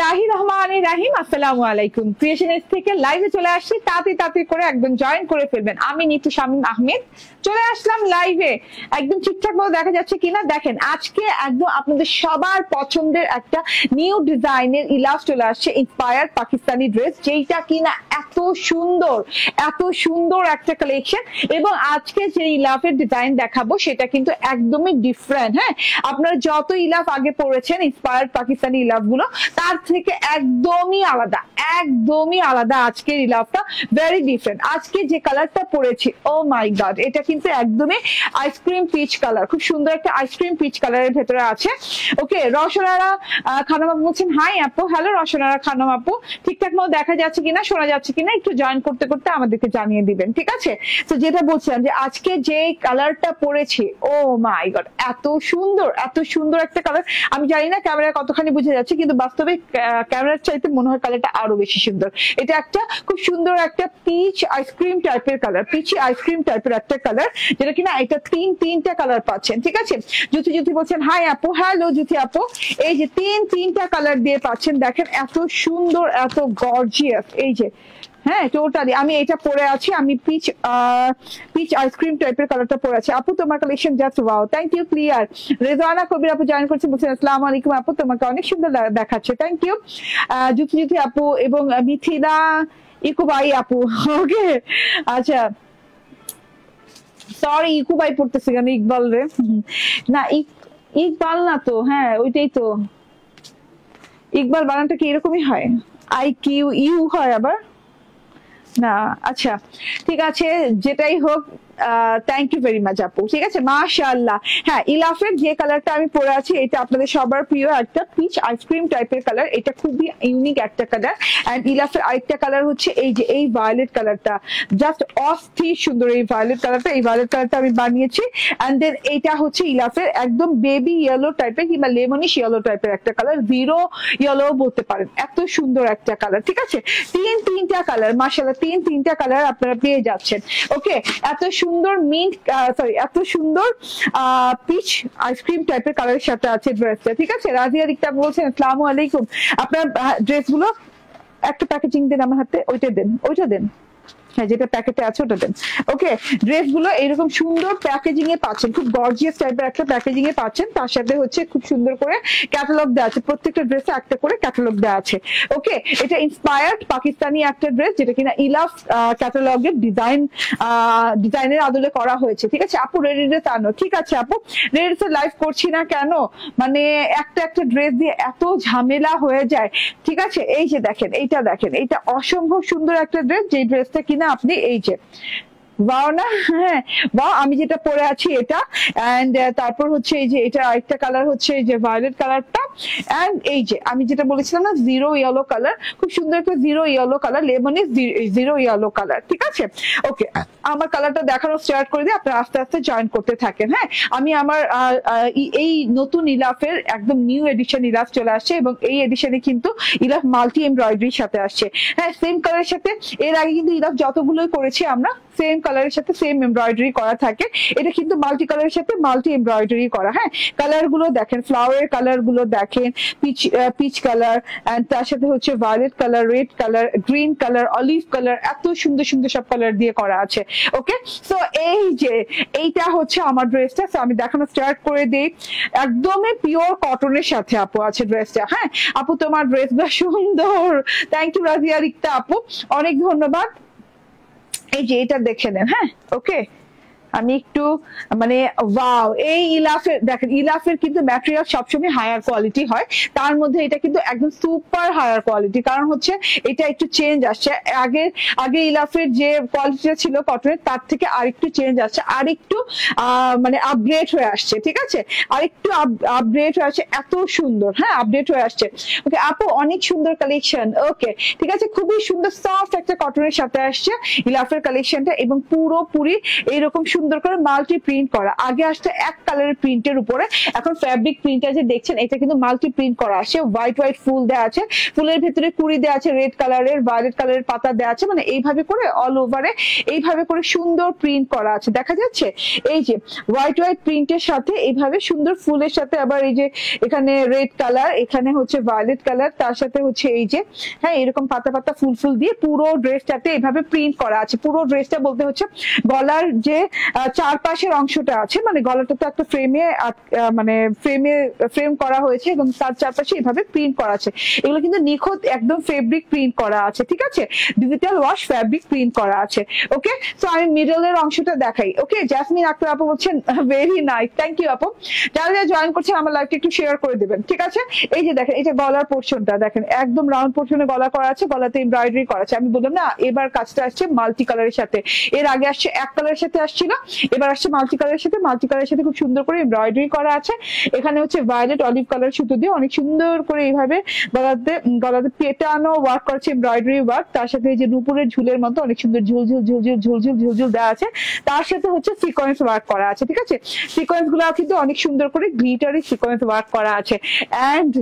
রাহিম আসসালামু আলাইকুম। ক্রিয়েশনস থেকে লাইভে চলে আসছি, তাড়াতাড়ি করে একদম জয়েন করে ফেলবেন। আমি নিতু শামীম আহমেদ চলে আসলাম লাইভে। একদম ঠিকঠাক ভাবে দেখা যাচ্ছে কিনা দেখেন। আজকে একদম আপনাদের সবার পছন্দের একটা নিউ ডিজাইনের ইলাফ চলে আসছে, ইন্সপায়ার্ড পাকিস্তানি ড্রেস, যেটা কিনা এত সুন্দর একটা কালেকশন। এবং আজকে যে ইলাফের ডিজাইন দেখাবো সেটা কিন্তু একদমই ডিফারেন্ট। হ্যাঁ, আপনারা যত ইলাফ আগে পড়েছেন ইন্সপায়ার্ড পাকিস্তানি ইলাফ গুলো, তার থেকে একদমই আলাদা আজকের ইলাফটা, ভেরি ডিফারেন্ট। আজকে যে কালারটা পরেছি, ও মাই গড, এটা কিন্তু একদমই আইসক্রিম পিচ কালার, খুব সুন্দর একটা আইসক্রিম পিচ কালারের ভেতরে আছে। ওকে, রসনারা খানম আপু বলছেন হাই আপু। হ্যালো রসনারা খানম আপু, ঠিকঠাক মতো দেখা যাচ্ছে কিনা, শোনা যাচ্ছে কিনা একটু জয়েন করতে আমাদেরকে জানিয়ে দিবেন, ঠিক আছে? তো যেটা বলছিলাম যে আজকে যে কালারটা পরেছি, ও মাই গড, এত সুন্দর একটা কালার। আমি জানি না ক্যামেরা কতখানি বুঝে যাচ্ছে, কিন্তু বাস্তবে ক্যামেরার চাইতে মনে হয় কালারটা আরো বেশি সুন্দর। এটা একটা খুব সুন্দর একটা পিচি আইসক্রিম টাইপের একটা কালার, যেটা কিনা এটা তিনটা কালার পাচ্ছেন, ঠিক আছে? জ্যোতি বলছেন হাই আপু। হ্যালো জ্যোতি আপু, এই যে তিনটা কালার দিয়ে পাচ্ছেন। দেখেন এত সুন্দর, এত গর্জিয়াস। এই যে হ্যাঁ, টোটালি আমি এটা পরে আছি, আমি পিচ আইসক্রিম টাইপের কালারটা পরে আছি। আপু তোমার collection just wow, thank you. Clear Rezwana Kabir আপু জয়েন করছে, বলছেন আসসালামু আলাইকুম আপু, তোমাকে অনেক সুন্দর দেখাচ্ছে, থ্যাংক ইউ। জ্যোতি আপু এবং মিথিলা ইকুবাই আপু। ওকে, আচ্ছা, সরি ইকুবাই পড়তেছে কেন, ইকবাল রে না, ইকবাল না তো। হ্যাঁ ওইটাই তো, ইকবাল বানানটা কি এরকমই হয়? IQ হয় আবার না। আচ্ছা ঠিক আছে, যেটাই হোক, থ্যাংক ইউ ভেরি মাচ আপু, ঠিক আছে, মাশাআল্লাহ। হ্যাঁ, ইলাফের যে কালারটা আমি পরে আছি এটা আপনাদের সবার প্রিয় একটা পিচ আইসক্রিম টাইপের কালার। এটা খুবই ইউনিক একটা কালার। এন্ড ইলাফের আরেকটা কালার হচ্ছে এই যে এই ভায়োলেট কালারটা, জাস্ট অস্থির সুন্দর এই ভায়োলেট কালারটা আমি বানিয়েছি। এন্ড দেন এইটা হচ্ছে ইলাফের একদম বেবি ইয়েলো টাইপের কিংবা লেমনিশ ইয়েলো টাইপের একটা কালার, জিরো ইয়েলো বলতে পারেন, এত সুন্দর একটা কালার, ঠিক আছে? তিনটা কালার, মাশাআল্লাহ, তিনটা কালার আপনারা পেয়ে যাচ্ছেন। ওকে, এত সুন্দর এত সুন্দর পিচ আইসক্রিম টাইপের কালারের সাথে আছে ড্রেসটা, ঠিক আছে? রাজিয়া রিক্তা বলছেন আসসালামু আলাইকুম। আপনার ড্রেসগুলো একটা প্যাকেজিং দেন আমার হাতে, ওইটা দেন, হ্যাঁ যেটা প্যাকেটে আছে ওটা দেন। ওকে, ড্রেসগুলো এরকম সুন্দর প্যাকেজিং এ পাচ্ছেন, খুব গর্জিয়াস টাইপের একটা প্যাকেজিং এ পাচ্ছেন। তার সাথে হচ্ছে খুব সুন্দর করে ক্যাটালগ দেওয়া আছে, প্রত্যেকটা ড্রেসে একটা করে ক্যাটালগ দেওয়া আছে। ওকে, এটা ইন্সপায়ার্ড পাকিস্তানি একটা ড্রেস, যেটা কিনা ইলাফ ক্যাটালগের ডিজাইনের আদলে করা হয়েছে, ঠিক আছে? আপু রেডি ড্রেস আনো, ঠিক আছে আপু, রেডি ড্রেস লাইভ করছি না কেন, মানে একটা ড্রেস দিয়ে এত ঝামেলা হয়ে যায়, ঠিক আছে? এই যে দেখেন, এইটা অসম্ভব সুন্দর একটা ড্রেস, যে ড্রেসটা কিনা আপনি এই যে ওয়াও না, হ্যাঁ ওয়াও, আমি যেটা পরে আছি এটা। এন্ড তারপর হচ্ছে এই যে এটা আরেকটা কালার হচ্ছে এই যে ভায়োলেট কালারটা। এন্ড এই যে আমি যেটা বলেছিলাম না, জিরো ইয়েলো কালার, খুব সুন্দর একটা zero yellow colour, lemonish zero yellow colour, ঠিক আছে? ওকে, আমার কালারটা দেখানো স্টার্ট করে দিয়ে আপনারা আস্তে আস্তে জয়েন করতে থাকেন। হ্যাঁ, আমি আমার এই নতুন ইলাফের একদম নিউ এডিশন ইলাফ চলে আসছে, এবং এই এডিশনে কিন্তু ইলাফ মাল্টি এমব্রয়ডারির সাথে আসছে। হ্যাঁ, সেম কালারের সাথে এর আগে কিন্তু ইলাফ যতগুলোই করেছি আমরা সেম কালারের সাথে সেম এমব্রয়ডারি করা থাকে, এটা কিন্তু মাল্টি কালারের সাথে মাল্টি এমব্রয়ডারি করা। হ্যাঁ, কালার গুলো দেখেন, ফ্লাওয়ারের কালার গুলো দেখেন, পিচ কালার, এন্ড তার সাথে হচ্ছে violet colour, red colour, green colour, olive colour, এত সুন্দর সব কালার দিয়ে করা আছে। ওকে, সো এই যে এইটা হচ্ছে আমার ড্রেসটা, আমি দেখানো স্টার্ট করে দিই। একদমই পিওর কটনের সাথে আপু আছে ড্রেসটা। হ্যাঁ আপু, তোমার ড্রেসটা সুন্দর, থ্যাংক ইউ রাজিয়া রিক্তা আপু, অনেক ধন্যবাদ। এই যে এটা দেখে নেন। হ্যাঁ, ওকে, আমি একটু মানে ওয়াও, এই ইলাফের দেখেন, ইলাফের কিন্তু ম্যাটেরিয়াল সবসময় হায়ার কোয়ালিটি হয়, তার মধ্যে এটা কিন্তু একদম সুপার হায়ার কোয়ালিটি। কারণ হচ্ছে এটা একটু চেঞ্জ আসছে, আগে ইলাফের যে কোয়ালিটিটা ছিল কটনের, তার থেকে আরেকটু চেঞ্জ আসছে, আরেকটু মানে আপগ্রেড হয়ে আসছে, ঠিক আছে? আরেকটু আপগ্রেড হয়ে আসছে, এত সুন্দর। হ্যাঁ, আপডেট হয়ে আসছে। ওকে আপু, অনেক সুন্দর কালেকশন। ওকে, ঠিক আছে, খুবই সুন্দর সফট একটা কটনের সাথে আসছে ইলাফের কালেকশনটা, এবং পুরোপুরি এইরকম সুন্দর করে মাল্টি প্রিন্ট করা। আগে আসছে এক কালারের প্রিন্টের উপরে, এখন ফ্যাব্রিক প্রিন্টটা যে দেখছেন এটা কিন্তু মাল্টি প্রিন্ট করা আসে। হোয়াইট হোয়াইট ফুল দেওয়া আছে, ফুলের ভেতরে কুড়ি দেওয়া আছে, রেড কালারের ভায়োলেট কালারের পাতা দেওয়া আছে, মানে এইভাবে করে অল ওভারে এইভাবে করে সুন্দর প্রিন্ট করা আছে, দেখা যাচ্ছে। এই যে হোয়াইট হোয়াইট প্রিন্টের সাথে এইভাবে সুন্দর ফুলের সাথে আবার এই যে এখানে রেড কালার, এখানে হচ্ছে ভায়োলেট কালার, তার সাথে হচ্ছে এই যে হ্যাঁ এরকম পাতা পাতা ফুল ফুল দিয়ে পুরো ড্রেসটাতে এইভাবে প্রিন্ট করা আছে। পুরো ড্রেসটা বলতে হচ্ছে গলার যে চারপাশের অংশটা আছে, মানে গলাটা তো একটা ফ্রেমে মানে ফ্রেম করা হয়েছে এবং তার চারপাশে এইভাবে প্রিন্ট করা আছে। এগুলো কিন্তু নিখুঁত একদম ফেব্রিক প্রিন্ট করা আছে, ঠিক আছে, ডিজিটাল ওয়াশ ফেব্রিক প্রিন্ট করা আছে। ওকে, সো আমি মিডলের অংশটা দেখাই। ওকে, জাসমিন আক্তার আপু বলছেন ভেরি নাইস, থ্যাংক ইউ আপু। যারা যারা জয়েন করছেন আমার লাইভটা একটু শেয়ার করে দেবেন, ঠিক আছে। এই যে দেখেন, এই যে গলার পোর্শনটা দেখেন, একদম রাউন্ড পোর্শনে গলা করা আছে, গলাতে এমব্রয়ডারি করা আছে। আমি বললাম না এবার কাজটা আসছে মাল্টি কালারের সাথে, এর আগে আসছে এক কালারের সাথে আসছিল, এবার আসছে মাল্টি কালারের সাথে। মাল্টি কালারের সাথে খুব সুন্দর করে এমব্রয়ডারি করা আছে। এখানে হচ্ছে ভায়োলেট অলিভ কালার সুতো দিয়ে অনেক সুন্দর করে এইভাবে গলাতে পেটানো ওয়ার্ক করছে, এমব্রয়ডারি ওয়ার্ক। তার সাথে এই যে নুপুরের ঝুলের মতো অনেক সুন্দর ঝুলঝুল ঝুলঝুল ঝুলঝুল ঝুলঝুল দেওয়া আছে। তার সাথে হচ্ছে সিকোয়েন্স ওয়ার্ক করা আছে, ঠিক আছে। সিকোয়েন্স গুলো কিন্তু অনেক সুন্দর করে গ্লিটারি সিকোয়েন্স ওয়ার্ক করা আছে। এন্ড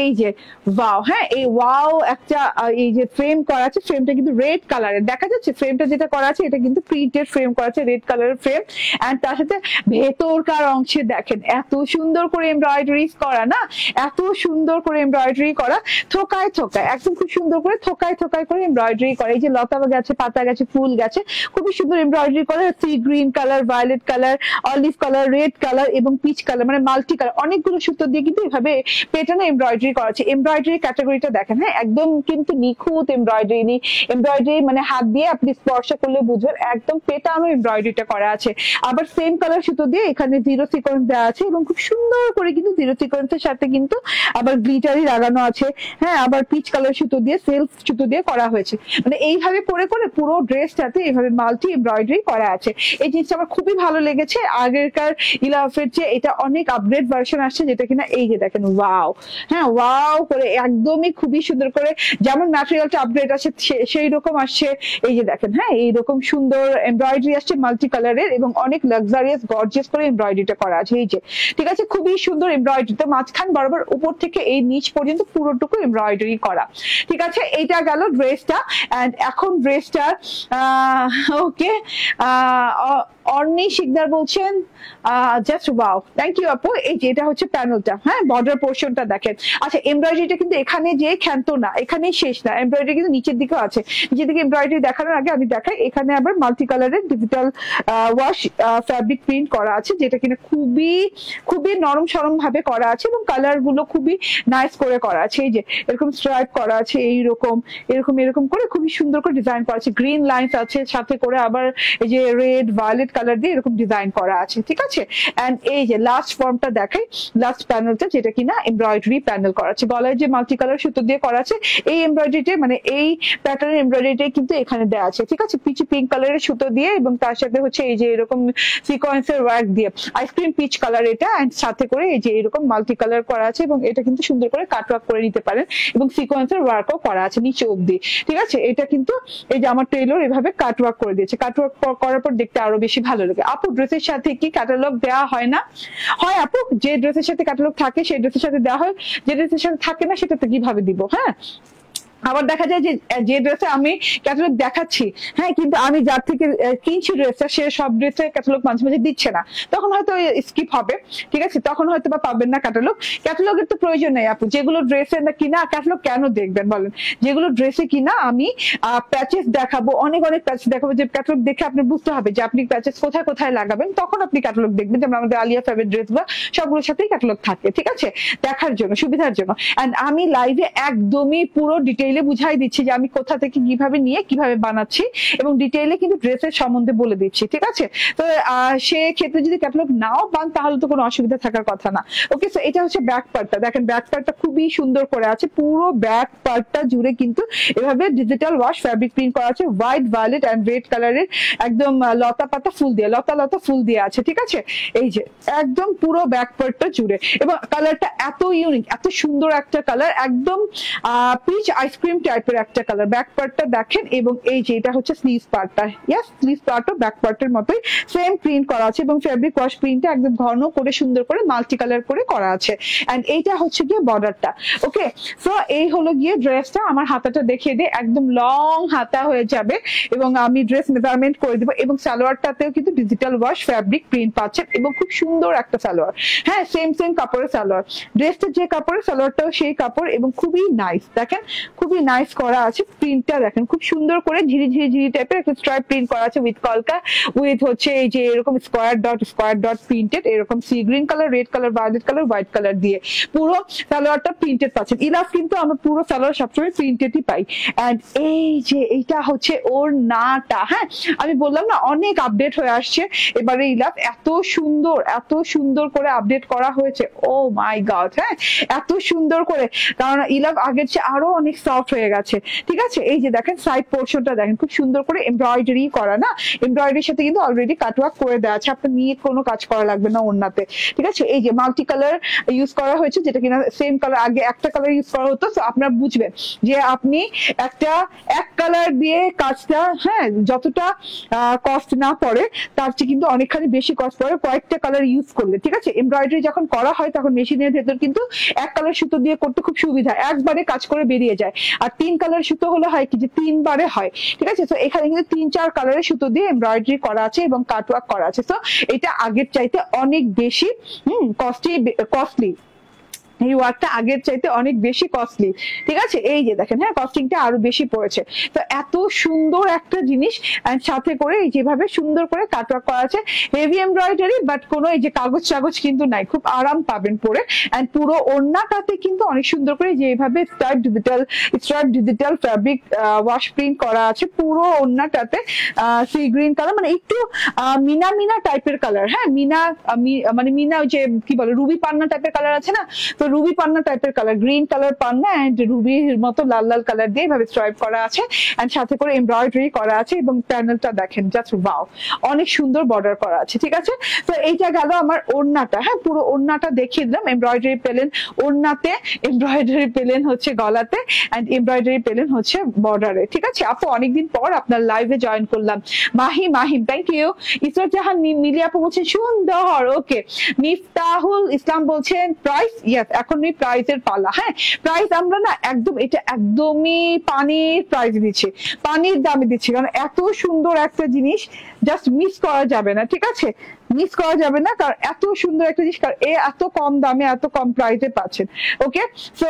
এই যে ওয়াও, হ্যাঁ এই ওয়াও একটা এই যে ফ্রেম করা আছে, ফ্রেমটা কিন্তু রেড কালারের, দেখা যাচ্ছে ফ্রেমটা যেটা করা আছে এটা কিন্তু প্রিন্টেড ফ্রেম করা আছে, রেড কালারের ফ্রেম। এন্ড তার সাথে ভেতরকার অংশে দেখেন এত সুন্দর করে এমব্রয়ডারি করা, না এত সুন্দর করে এমব্রয়ডারি করা, থোকায় থোকায় একদম খুব সুন্দর করে থোকায় থোকায় করে এমব্রয়ডারি করা। এই যে লতা গেছে, পাতা গেছে, ফুল গেছে, খুবই সুন্দর এমব্রয়ডারি করা। Sea green colour, violet colour, olive colour, red colour এবং পিচ কালার, মানে মাল্টি কালার অনেকগুলো সুতো দিয়ে কিন্তু এভাবে পেটানো এমব্রয়ডারি করা আছে। এমব্রয়ডারি ক্যাটাগরিটা দেখেন, হ্যাঁ একদম কিন্তু নিখুঁত এমব্রয়ডারি মানে হাত দিয়ে আপনি স্পর্শ করলে বুঝবেন একদম পেটানো এমব্রয়ডারিটা করা আছে। আবার সেম কালার সুতো দিয়ে এখানে জিরো সিকোয়েন্স দেওয়া আছে এবং খুব সুন্দর করে কিন্তু জিরো সিকোয়েন্সের সাথে কিন্তু আবার গ্লিটারি লাগানো আছে। হ্যাঁ, আবার পিচ কালার সুতো দিয়ে, সেলফ সুতো দিয়ে করা হয়েছে, মানে এইভাবে করে করে পুরো ড্রেসটাতে এইভাবে মাল্টি এমব্রয়ডারি করা আছে। এই জিনিসটা আমার খুবই ভালো লেগেছে। আগেরকার ইলাফের চেয়ে এটা অনেক আপগ্রেড ভার্সন আসছে, যেটা কিনা এই যে দেখেন ওয়াও, হ্যাঁ ওয়াও করে একদমই খুবই সুন্দর করে, যেমন ম্যাটেরিয়ালটা আপগ্রেড আছে সেই রকম আসছে। এই যে দেখেন, হ্যাঁ এইরকম সুন্দর এমব্রয়ডারি আসছে মাল্টি কালারের এবং অনেক লাক্সারিয়াস গর্জিয়াস করে এমব্রয়ডারিটা করা আছে। এই যে ঠিক আছে, খুবই সুন্দর এমব্রয়ডারি, তো মাঝখান বরাবর উপর থেকে এই নিচ পর্যন্ত পুরোটুকু এমব্রয়ডারি করা, ঠিক আছে। এইটা গেল ড্রেসটা। এন্ড এখন ড্রেসটা ওকে, অর্নি শিকদার বলছেন জাস্ট ওয়াও, থ্যাংক ইউ আপু। এই যে এটা হচ্ছে প্যানেলটা, হ্যাঁ বর্ডার পোর্শনটা দেখেন। আচ্ছা, এমব্রয়ডারিটা কিন্তু এখানে যে ক্ষান্ত না, এখানেই শেষ না, এমব্রয়ডারি কিন্তু নিচের দিকেও আছে। নিচের দিকে এমব্রয়ডারি দেখানোর আগে আমি দেখাই, এখানে আবার মাল্টি কালারের ডিজিটাল ওয়াশ ফ্যাব্রিক প্রিন্ট করা আছে, যেটা কিনা খুবই খুবই নরম সরম ভাবে করা আছে এবং কালার গুলো খুবই নাইস করে করা আছে। এই যে এরকম স্ট্রাইপ করা আছে, এইরকম এরকম এরকম করে খুবই সুন্দর করে ডিজাইন করা আছে, গ্রিন লাইনস আছে সাথে করে, আবার এই যে রেড ভায়োলেট কালার দিয়ে এরকম ডিজাইন করা আছে, ঠিক আছে। এন্ড এই যে লাস্ট ফর্মটা দেখাই, লাস্ট প্যানেলটা যেটা কিনা এমব্রয়ডারি প্যানেল করা আছে, গলায় যে মাল্টি কালার সুতো দিয়ে করা আছে এই এমব্রয়ডারিটা, মানে এই প্যাটার্নের এমব্রয়ডারিটা কিন্তু এখানে দেওয়া আছে, ঠিক আছে, পিচ পিঙ্ক কালারের সুতো দিয়ে এবং তার সাথে হচ্ছে এই যে এরকম সিকোয়েন্সের ওয়ার্ক দিয়ে, আইসক্রিম পিচ কালার এটা, এন্ড সাথে করে এই যে এরকম মাল্টি কালার করা আছে এবং এটা কিন্তু সুন্দর করে কাট ওয়ার্ক করে নিতে পারেন এবং সিকোয়েন্সের ওয়ার্কও করা আছে নিচে অব্দি, ঠিক আছে। এটা কিন্তু এই যে আমার টেইলর এভাবে কাট ওয়ার্ক করে দিয়েছে, কাট ওয়ার্ক করার পর দেখতে আরো বেশি ভালো লাগে। আপু ড্রেসের সাথে কি ক্যাটালগ দেওয়া হয় না? হয় আপু, যে ড্রেসের সাথে ক্যাটালগ থাকে সেই ড্রেসের সাথে দেওয়া হয়, যে ড্রেসের সাথে থাকে না সেটাতে কিভাবে দিব। হ্যাঁ, আবার দেখা যায় যে ড্রেসে আমি ক্যাটালগ দেখাচ্ছি, হ্যাঁ কিন্তু আমি যার থেকে কিনছি ড্রেসটা সে সব ড্রেসে ক্যাটালগ মাঝে মাঝে দিচ্ছে না, তখন হয়তো স্কিপ হবে, ঠিক আছে, তখন হয়তো বা পাবেন না ক্যাটালগ। ক্যাটালগের তো প্রয়োজন নেই আপু, যেগুলো ড্রেসে না কিনা ক্যাটালগ কেন দেখবেন বলেন? যেগুলো ড্রেসে কিনা আমি প্যাচেস দেখাবো, অনেক অনেক প্যাচেস দেখাবো, যে ক্যাটালগ দেখে আপনি বুঝতে হবে যে আপনি প্যাচেস কোথায় কোথায় লাগাবেন, তখন আপনি ক্যাটালগ দেখবেন। যেমন আমাদের আলিয়া ফ্যাবের ড্রেসগুলো সবগুলোর সাথেই ক্যাটালগ থাকে, ঠিক আছে, দেখার জন্য, সুবিধার জন্য। এন্ড আমি লাইভে একদমই পুরো ডিটেইলে বুঝাই দিচ্ছি যে আমি কোথা থেকে কিভাবে নিয়ে কিভাবে বানাচ্ছি এবং ডিটেইলে কিন্তু ড্রেসের সম্বন্ধে বলে দিচ্ছি, ঠিক আছে। তো সে ক্ষেত্রে যদি ক্যাটালগ নাও পান তাহলে তো কোনো অসুবিধা থাকার কথা না। ওকে, সো এটা হচ্ছে ব্যাক পার্টটা, দেখেন ব্যাক পার্টটা খুবই সুন্দর করে আছে, পুরো ব্যাক পার্টটা জুড়ে কিন্তু এভাবে ডিজিটাল ওয়াশ ফ্যাব্রিক প্রিন্ট করা আছে, হোয়াইট ভায়োলেট এন্ড রেড কালারের একদম লতা পাতা ফুল দিয়ে, লতা লতা ফুল দিয়ে আছে, ঠিক আছে। এই যে একদম পুরো ব্যাক পার্টটা জুড়ে, এবং কালারটা এত ইউনিক, এত সুন্দর একটা কালার, একদম পিচ আইসক্রিম আইসক্রিম টাইপের একটা কালার। ব্যাক পার্টটা দেখেন, এবং এই যে এটা হচ্ছে স্লিভ পার্টটা। ইয়েস, স্লিভ পার্টও ব্যাক পার্টের মতোই সেম প্রিন্ট করা আছে, এবং ফেব্রিক ওয়াশ প্রিন্টটা একদম ঘন করে সুন্দর করে মাল্টি কালার করে করা আছে। এন্ড এইটা হচ্ছে গিয়ে বর্ডারটা। ওকে, সো এই হলো গিয়ে ড্রেসটা। আমার হাতাটা দেখিয়ে দিই, একদম লং হাতা হয়ে যাবে, এবং আমি ড্রেস মেজারমেন্ট করে দিব। এবং সালোয়ারটাতেও কিন্তু ডিজিটাল ওয়াশ ফেব্রিক প্রিন্ট পাচ্ছেন, এবং খুব সুন্দর একটা সালোয়ার। হ্যাঁ, সেম কাপড়ের সালোয়ার। ড্রেসটা যে কাপড়ের, সালোয়ারটাও সেই কাপড়, এবং খুবই নাইস। দেখেন খুবই নাইস করা আছে। প্রিন্টটা দেখেন খুব সুন্দর করে ঝিরি ঝিরি ঝিরি টাইপের একটা স্ট্রাইপ প্রিন্ট করা আছে উইথ কলকা, উইথ হচ্ছে এই যে এরকম স্কোয়ার ডট প্রিন্টেড, এরকম sea green colour, red colour, violet colour, white colour দিয়ে পুরো সালোয়ারটা প্রিন্টেড পাচ্ছেন। ইলাফ কিন্তু আমরা পুরো সালোয়ার সবসময় প্রিন্টেডই পাই। এন্ড এই যে এইটা হচ্ছে ওর নাটা। হ্যাঁ, আমি বললাম না অনেক আপডেট হয়ে আসছে এবারে ইলাফ, এত সুন্দর করে আপডেট করা হয়েছে। ও মাই গড, হ্যাঁ এত সুন্দর করে, কারণ ইলাভ আগের চেয়ে আরো অনেক সফট হয়ে গেছে। ঠিক আছে, এই যে দেখেন সাইড পোর্শনটা দেখেন খুব সুন্দর করে এমব্রয়ডারি করা, না এমব্রয়ডারির সাথে কিন্তু অলরেডি কাটওয়ার্ক করে দেওয়া আছে, আপনার নিয়ে কোনো কাজ করা লাগবে না ওড়নাতে। ঠিক আছে, এই যে মাল্টি কালার ইউজ করা হয়েছে, যেটা কিনা সেম কালার, আগে একটা কালার ইউজ করা হতো। তো আপনারা বুঝবেন যে আপনি এক কালার দিয়ে কাজটা, হ্যাঁ যতটা কস্ট না পড়ে তার চেয়ে কিন্তু অনেকখানি বেশি কস্ট পড়ে কয়েকটা কালার ইউজ করলে। ঠিক আছে, এমব্রয়ডারি যখন করা হয় তখন মেশিনের ভেতর কিন্তু এক কালার সুতো দিয়ে করতে খুব সুবিধা, একবারে কাজ করে বেরিয়ে যায়। আর 3 কালার সুতো হলে হয় কি যে 3 বারে হয়। ঠিক আছে, তো এখানে কিন্তু 3-4 কালারের সুতো দিয়ে এমব্রয়ডারি করা আছে এবং কাটওয়ার্ক করা আছে। তো এটা আগের চাইতে অনেক বেশি কস্টলি, এই ওয়ার্কটা আগের চাইতে অনেক বেশি কস্টলি। ঠিক আছে, এই যে দেখেন, হ্যাঁ কস্টিংটা আরো বেশি পড়েছে। তো এত সুন্দর একটা জিনিস, এন্ড সাথে করে এই যেভাবে সুন্দর করে কাটওয়ার্ক করা আছে, হেভি এমব্রয়ডারি, বাট কোনো এই যে কাগজ কিন্তু নাই, খুব আরাম পাবেন পরে। এন্ড পুরো ওড়নাটাতে কিন্তু অনেক সুন্দর করে যেভাবে stripe digital fabric wash print করা আছে পুরো ওড়নাটাতে, সি গ্রিন কালার, মানে একটু মিনা টাইপের কালার। হ্যাঁ, মিনা ওই যে কি বলে রুবি পান্না টাইপের কালার আছে না, তো রুবি পান্না টাইপের কালার, গ্রিন কালার পান্না এন্ড রুবির মতো লাল কালার দিয়ে এভাবে স্ট্রাইপ করা আছে, এন্ড সাথে করে এমব্রয়ডারি করা আছে, এবং প্যানেলটা দেখেন জাস্ট ওয়াও, অনেক সুন্দর বর্ডার করা আছে। ঠিক আছে, তো এইটা গেল আমার ওড়নাটা। হ্যাঁ, পুরো ওড়নাটা দেখিয়ে দিলাম। এমব্রয়ডারি পেলেন ওড়নাতে, এমব্রয়ডারি পেলেন হচ্ছে গলাতে, এন্ড এমব্রয়ডারি পেলেন হচ্ছে বর্ডারে। ঠিক আছে আপু, অনেকদিন পর আপনার লাইভে জয়েন করলাম। Mahim thank you. ইসরাত জাহান মিলি আপু বলছেন সুন্দর। ওকে, মিফতাহুল ইসলাম বলছেন প্রাইস, ইয়েস এখন প্রাইসের পালা। হ্যাঁ, প্রাইস আমরা না এটা একদমই পানির প্রাইস দিচ্ছি, পানির দামে দিচ্ছি, কারণ এত সুন্দর একটা জিনিস জাস্ট মিস করা যাবে না। ঠিক আছে, মিস করা যাবে না, কারণ এত সুন্দর একটা জিনিস, কারণ এত কম দামে এত কম প্রাইসে পাচ্ছেন। ওকে, সো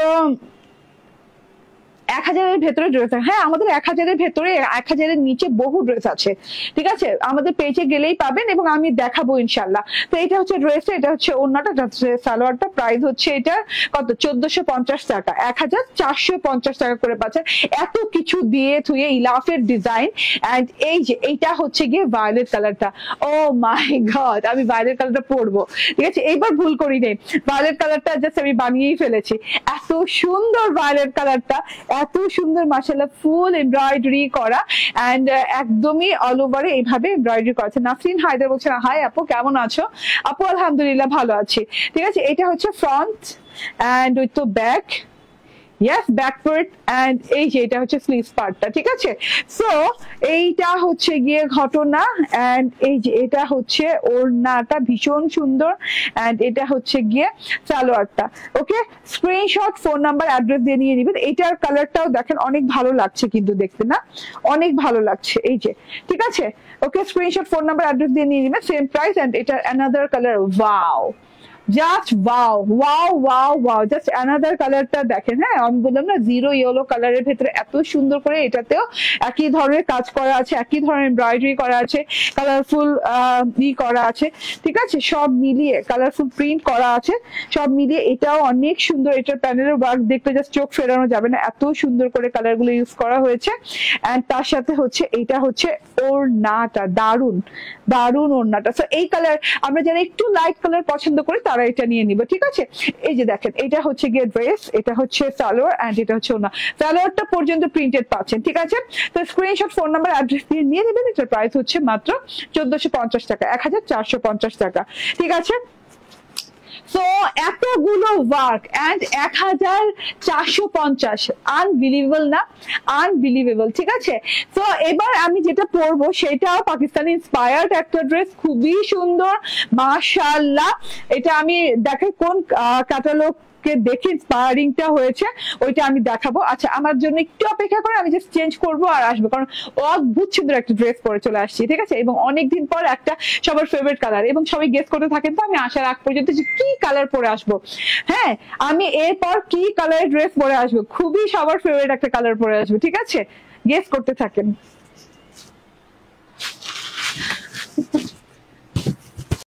1000-এর ভেতরে ড্রেস। হ্যাঁ, আমাদের 1000-এর ভেতরে, 1000-এর নিচে বহু ড্রেস আছে। ঠিক আছে, আমাদের পেজে গেলেই পাবেন, এবং আমি দেখাবো ইনশাল্লাহ। তো এটা হচ্ছে ড্রেস, এটা হচ্ছে ওড়নাটা, সালোয়ারটা প্রাইস হচ্ছে এটা কত 1450 টাকা, 1450 টাকা করে পাচ্ছেন। এত কিছু দিয়ে থুয়ে ইলাফের ডিজাইন, এন্ড এই যে এইটা হচ্ছে গিয়ে ভায়োলেট কালারটা। ও মাই গড, আমি ভায়োলেট কালারটা পরবো। ঠিক আছে, এইবার ভুল করি নেই, ভায়োলেট কালারটা জাস্ট আমি বানিয়েই ফেলেছি। এত সুন্দর ভায়োলেট কালারটা, এত সুন্দর মাশাআল্লাহ, ফুল এমব্রয়ডারি করা, এন্ড একদমই অল ওভারে এইভাবে এমব্রয়ডারি করা আছে। নাসরিন হায়দার বলছেন হাই আপু, কেমন আছো? আপু আলহামদুলিল্লাহ ভালো আছি। ঠিক আছে, এটা হচ্ছে ফ্রন্ট এন্ড উইথ তো ব্যাক, ইয়েস ব্যাকওয়ার্ড, এন্ড এই যে এটা হচ্ছে স্লিভ পার্টটা। ঠিক আছে, সো এইটা হচ্ছে গিয়ে ঘটনা, এন্ড এই যে এটা হচ্ছে ওড়নাটা ভীষণ সুন্দর, এন্ড এটা হচ্ছে গিয়ে সালোয়ারটা। ওকে, স্ক্রিনশট, ফোন নাম্বার, অ্যাড্রেস দিয়ে নিয়ে নিবেন। এটার কালারটাও দেখেন অনেক ভালো লাগছে কিন্তু দেখতে, না অনেক ভালো লাগছে এই যে। ঠিক আছে, ওকে, স্ক্রিনশট, ফোন নাম্বার, অ্যাড্রেস দিয়ে নিয়ে নিবেন, সেম প্রাইস। এন্ড এটা another colour, wow, just wow, just another কালারটা দেখেন। হ্যাঁ, আমি বললাম না জিরো ইয়েলো কালারের ভেতরে এত সুন্দর করে, এটাতেও একই ধরনের কাজ করা আছে, একই ধরনের এমব্রয়ডারি করা আছে, কালারফুল করা আছে। ঠিক আছে, সব মিলিয়ে কালারফুল প্রিন্ট করা আছে, সব মিলিয়ে এটাও অনেক সুন্দর। এটার প্যানেলের ওয়ার্ক দেখলে জাস্ট চোখ ফেরানো যাবে না, এত সুন্দর করে কালার গুলো ইউজ করা হয়েছে। এন্ড তার সাথে হচ্ছে এইটা হচ্ছে ওড়নাটা, দারুন ওড়নাটা। সো এই কালার আমরা যারা একটু লাইট কালার পছন্দ করি তারা এটা নিয়ে নিবে। ঠিক আছে, এই যে দেখেন, এটা হচ্ছে গিয়ে ড্রেস, এটা হচ্ছে সালোয়ার, এন্ড এটা হচ্ছে ওড়না। সালোয়ারটা পর্যন্ত প্রিন্টেড পাচ্ছেন। ঠিক আছে, তো স্ক্রিনশট, ফোন নাম্বার, অ্যাড্রেস দিয়ে নিয়ে নেবেন। এটার প্রাইস হচ্ছে মাত্র 1450 টাকা, 1450 টাকা। ঠিক আছে, সো এতগুলো ওয়ার্ক অ্যান্ড 1450, আনবিলিভেবল না? আনবিলিভেবল, ঠিক আছে। তো এবার আমি যেটা পরবো সেটাও পাকিস্তানি ইন্সপায়ার্ড একটা ড্রেস, খুবই সুন্দর মাশাআল্লাহ। এটা আমি দেখাই কোন ক্যাটালগ দেখে ইন্সপায়ারিংটা হয়েছে, ওইটা আমি দেখাবো। আচ্ছা আমার জন্য একটু অপেক্ষা করে, আমি জাস্ট চেঞ্জ করবো আর আসবো, কারণ অদ্ভুত সুন্দর একটা ড্রেস পরে চলে আসছি, ঠিক আছে। এবং অনেকদিন পর একটা সবার ফেভারিট কালার, এবং সবাই গেস করতে থাকেন তো আমি আসার আগ পর্যন্ত যে কি কালার পরে আসবো। হ্যাঁ, আমি এরপর কি কালারের ড্রেস পরে আসবো, খুবই সবার ফেভারিট একটা কালার পরে আসবো, ঠিক আছে। গেস করতে থাকেন।